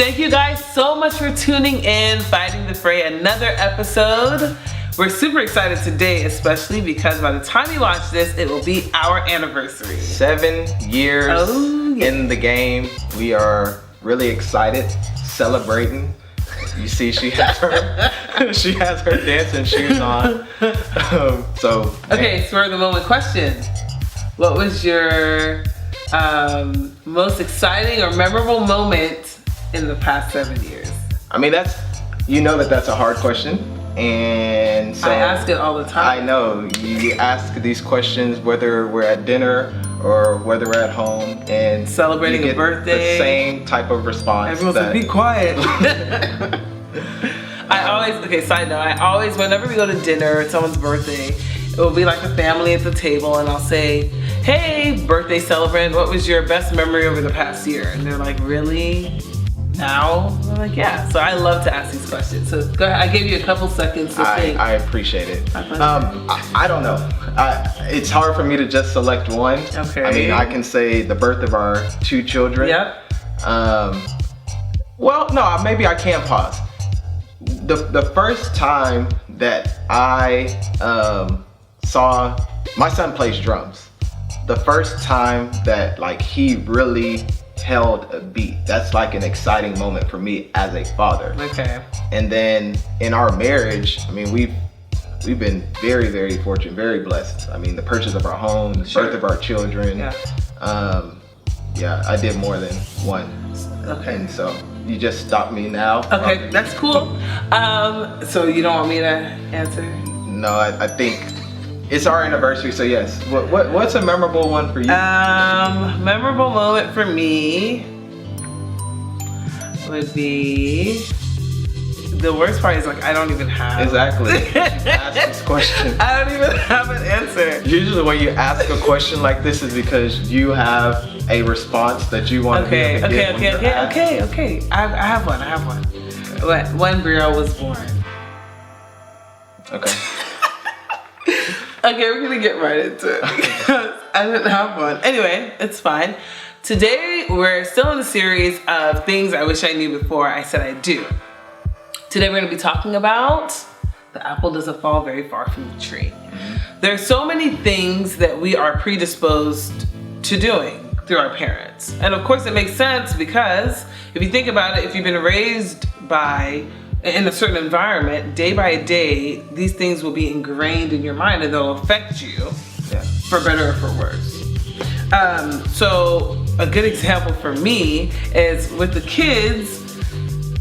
Thank you guys so much for tuning in, Fighting the Fray, another episode. We're super excited today, especially because by the time you watch this, it will be our anniversary. 7 years in the game. We are really excited, celebrating. You see, she has her dancing shoes on. Okay, spur of the moment question. What was your most exciting or memorable moment in the past 7 years? I mean, that's a hard question. And so I ask it all the time. I know, you ask these questions whether we're at dinner or whether we're at home and celebrating a birthday. The same type of response. Everyone's like, be quiet. Side note, whenever we go to dinner or someone's birthday, it will be like a family at the table and I'll say, hey, birthday celebrant, what was your best memory over the past year? And they're like, really? Now? I'm like, yeah. So I love to ask these questions. So go ahead. I gave you a couple seconds to think. I appreciate it. I don't know. It's hard for me to just select one. Okay. I mean, I can say the birth of our 2 children. Yep. Well, no, maybe I can pause. The first time that I saw, my son plays drums. The first time that he really held a beat, that's like an exciting moment for me as a father. Okay. And then in our marriage, I mean, we've been very, very fortunate, very blessed. I mean, the purchase of our home, the birth of our children. Yeah. I did more than one. Okay. And so you just stopped me now. Okay, that's cool. So you don't want me to answer? No, I think it's our anniversary, so yes. What's a memorable one for you? Memorable moment for me would be, the worst part is I don't even have. Exactly. Ask this question. I don't even have an answer. Usually when you ask a question like this is because you have a response that you want to be able to give. Okay. I have one. Okay. When Brielle was born. Okay. Okay, we're gonna get right into it because I didn't have one. Anyway, it's fine. Today, we're still in the series of things I wish I knew before I said I do. Today, we're gonna be talking about the apple doesn't fall very far from the tree. There are so many things that we are predisposed to doing through our parents. And of course, it makes sense because if you think about it, if you've been raised in a certain environment, day by day, these things will be ingrained in your mind and they'll affect you for better or for worse. So a good example for me is with the kids.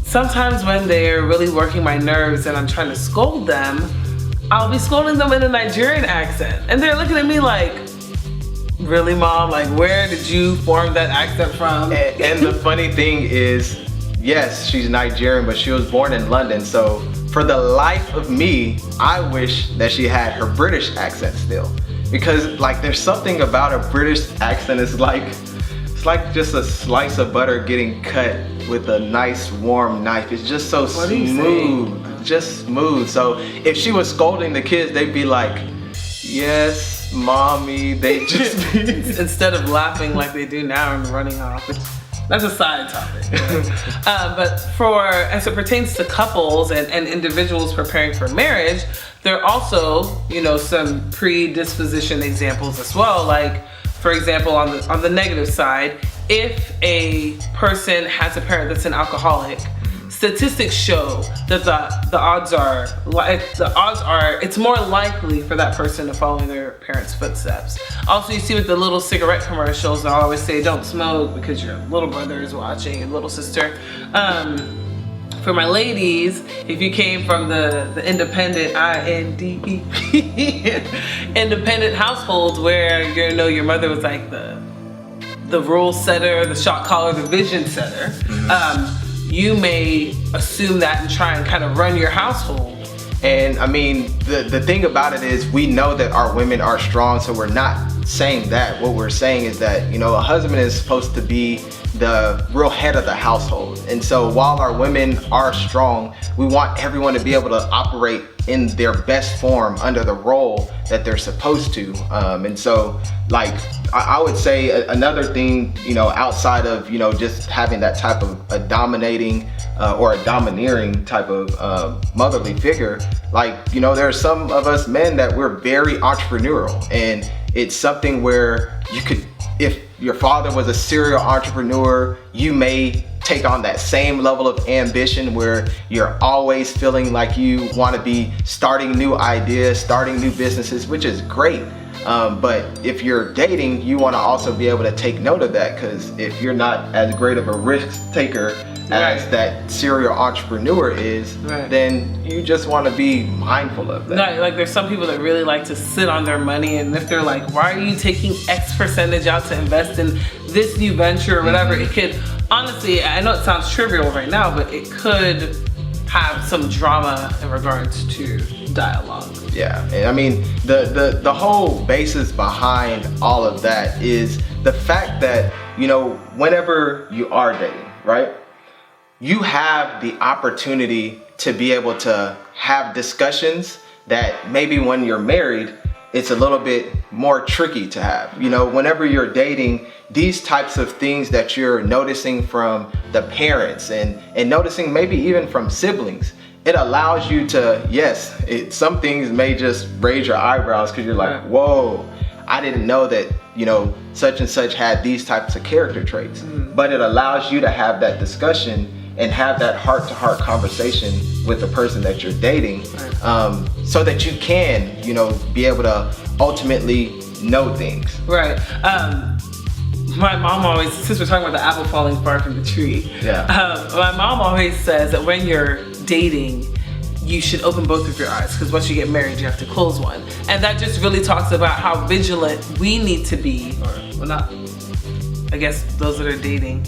Sometimes when they're really working my nerves and I'm trying to scold them, I'll be scolding them in a Nigerian accent. And they're looking at me like, really, Mom? Where did you form that accent from? And the funny thing is, yes, she's Nigerian, but she was born in London. So for the life of me, I wish that she had her British accent still. Because there's something about a British accent, it's like just a slice of butter getting cut with a nice warm knife. It's just so smooth, just smooth. So if she was scolding the kids, they'd be like, yes, Mommy, they just instead of laughing like they do now and running off. That's a side topic. But as it pertains to couples and individuals preparing for marriage, there are also, some predisposition examples as well. For example, on the negative side, if a person has a parent that's an alcoholic, statistics show that the odds are it's more likely for that person to follow in their parents' footsteps. Also, you see with the little cigarette commercials, they'll always say don't smoke because your little brother is watching, your little sister. For my ladies, if you came from the independent, independent households where your mother was like the rule setter, the shot caller, the vision setter, you may assume that and try and kind of run your household. And I mean, the thing about it is we know that our women are strong, so we're not saying that. What we're saying is that, a husband is supposed to be the real head of the household. And so while our women are strong, we want everyone to be able to operate in their best form under the role that they're supposed to. And so I would say another thing, you know, outside of, you know, just having that type of a dominating or a domineering type of motherly figure, like, you know, there are some of us men that we're very entrepreneurial, and it's something where you could, if your father was a serial entrepreneur, you may take on that same level of ambition where you're always feeling like you want to be starting new ideas, starting new businesses, which is great. But if you're dating, you want to also be able to take note of that, because if you're not as great of a risk taker as that serial entrepreneur is, then you just want to be mindful of that. No, like there's some people that really like to sit on their money, and if they're like, why are you taking X percentage out to invest in this new venture or whatever, it could, honestly, I know it sounds trivial right now, but it could have some drama in regards to dialogue. Yeah, and I mean, the whole basis behind all of that is the fact that, you know, whenever you are dating, right, you have the opportunity to be able to have discussions that maybe when you're married, it's a little bit more tricky to have. You know, whenever you're dating, these types of things that you're noticing from the parents and noticing maybe even from siblings, it allows you to, yes, some things may just raise your eyebrows because you're like, whoa, I didn't know that, you know, such and such had these types of character traits. But it allows you to have that discussion and have that heart-to-heart conversation with the person that you're dating, so that you can, you know, be able to ultimately know things. Right. My mom always, since we're talking about the apple falling far from the tree, my mom always says that when you're dating, you should open both of your eyes, because once you get married, you have to close one. And that just really talks about how vigilant we need to be, or well, not, I guess those that are dating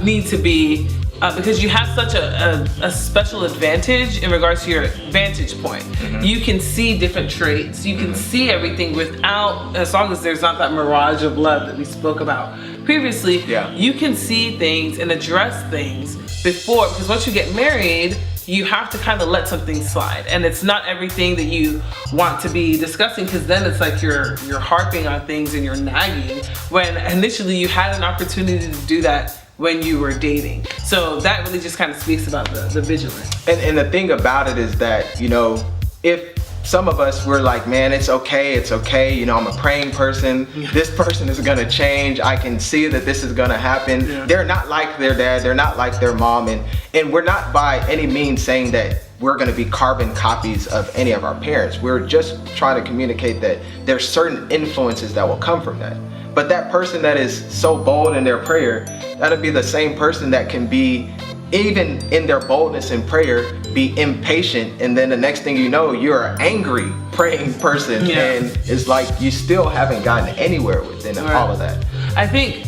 need to be, because you have such a special advantage in regards to your vantage point. You can see different traits. You can see everything without, as long as there's not that mirage of love that we spoke about previously, you can see things and address things before, because once you get married, you have to kind of let something slide, and it's not everything that you want to be discussing, because then it's like you're harping on things and you're nagging, when initially you had an opportunity to do that when you were dating. So that really just kind of speaks about the vigilance. And the thing about it is that, you know, if some of us were like, man, it's okay, you know, I'm a praying person, this person is gonna change, I can see that this is gonna happen. They're not like their dad, they're not like their mom, and we're not by any means saying that we're gonna be carbon copies of any of our parents. We're just trying to communicate that there's certain influences that will come from that. But that person that is so bold in their prayer, that'll be the same person that can be, even in their boldness in prayer, be impatient, and then the next thing you know, you're an angry praying person, and it's like you still haven't gotten anywhere within all of that. I think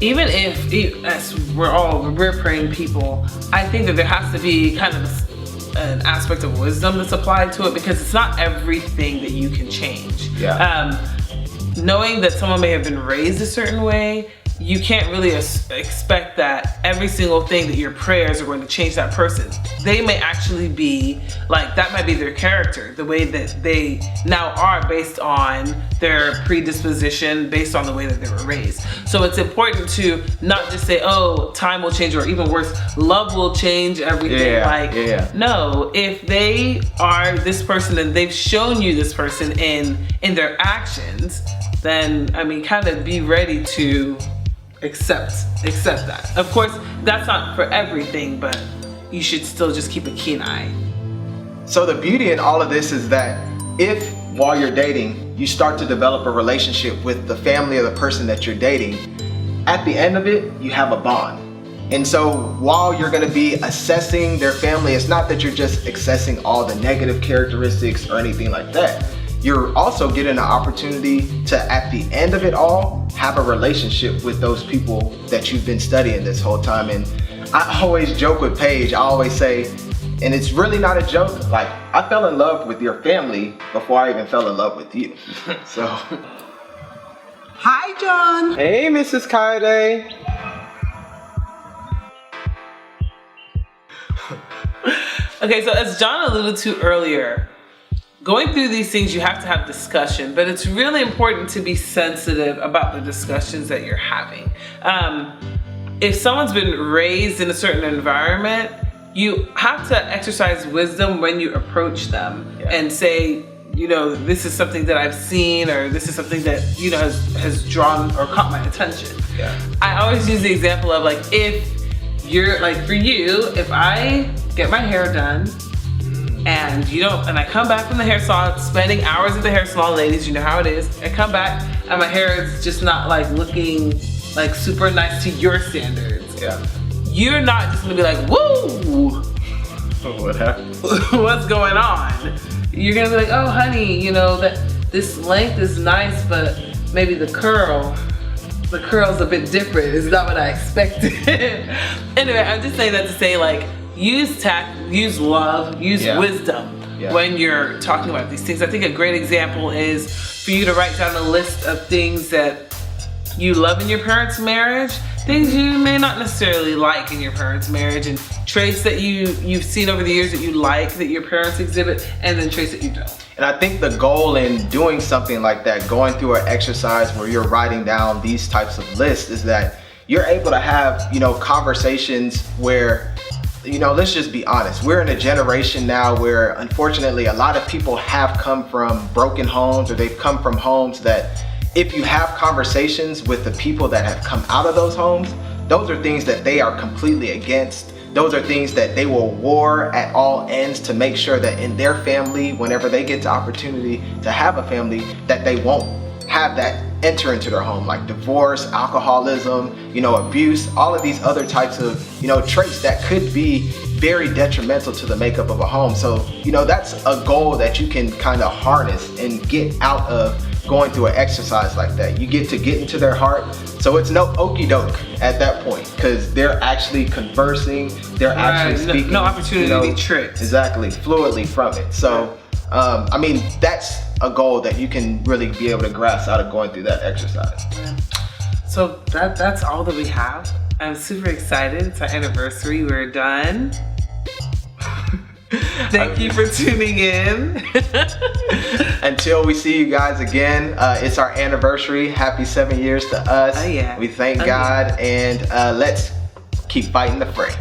even if, as we're praying people, I think that there has to be kind of an aspect of wisdom that's applied to it, because it's not everything that you can change. Knowing that someone may have been raised a certain way, you can't really expect that every single thing that your prayers are going to change that person. They may actually be, like, that might be their character, the way that they now are based on their predisposition, based on the way that they were raised. So it's important to not just say, oh, time will change, or even worse, love will change everything. No, if they are this person and they've shown you this person in their actions, then, I mean, kind of be ready to accept that. Of course, that's not for everything, but you should still just keep a keen eye. So the beauty in all of this is that if, while you're dating, you start to develop a relationship with the family of the person that you're dating, at the end of it, you have a bond. And so while you're gonna be assessing their family, it's not that you're just assessing all the negative characteristics or anything like that. You're also getting an opportunity to, at the end of it all, have a relationship with those people that you've been studying this whole time. And I always joke with Paige, I always say, and it's really not a joke, like, I fell in love with your family before I even fell in love with you. So. Hi, John. Hey, Mrs. Kaide. Okay, so as John alluded to earlier, going through these things, you have to have discussion, but it's really important to be sensitive about the discussions that you're having. If someone's been raised in a certain environment, you have to exercise wisdom when you approach them and say, you know, this is something that I've seen, or this is something that, you know, has drawn or caught my attention. Yeah. I always use the example of, like, if you're, like, for you, if I get my hair done and and I come back from the hair salon, spending hours at the hair salon, ladies, you know how it is. I come back and my hair is just not, like, looking like super nice to your standards. Yeah. You're not just gonna be like, woo! What happened? What's going on? You're gonna be like, oh honey, you know, that this length is nice, but maybe the curl's a bit different. It's not what I expected. Anyway, I'm just saying that to say, like, use tact, use love, use wisdom when you're talking about these things. I think a great example is for you to write down a list of things that you love in your parents' marriage, things you may not necessarily like in your parents' marriage, and traits that you've seen over the years that you like that your parents exhibit, and then traits that you don't. And I think the goal in doing something like that, going through an exercise where you're writing down these types of lists, is that you're able to have, you know, conversations where, you know, let's just be honest. We're in a generation now where, unfortunately, a lot of people have come from broken homes, or they've come from homes that, if you have conversations with the people that have come out of those homes, those are things that they are completely against. Those are things that they will war at all ends to make sure that in their family, whenever they get the opportunity to have a family, that they won't have that enter into their home, like divorce, alcoholism, you know, abuse, all of these other types of, you know, traits that could be very detrimental to the makeup of a home. So, you know, that's a goal that you can kind of harness and get out of going through an exercise like that. You get to get into their heart. So it's no okey doke at that point, because they're actually conversing, they're actually speaking. No opportunity to be tricked. Exactly, fluidly from it. So, I mean, that's a goal that you can really be able to grasp out of going through that exercise. So that's all that we have. I'm super excited. It's our anniversary. We're done. Thank you for tuning in. Until we see you guys again, it's our anniversary. Happy 7 years to us. Oh yeah. We thank God, and let's keep fighting the fray.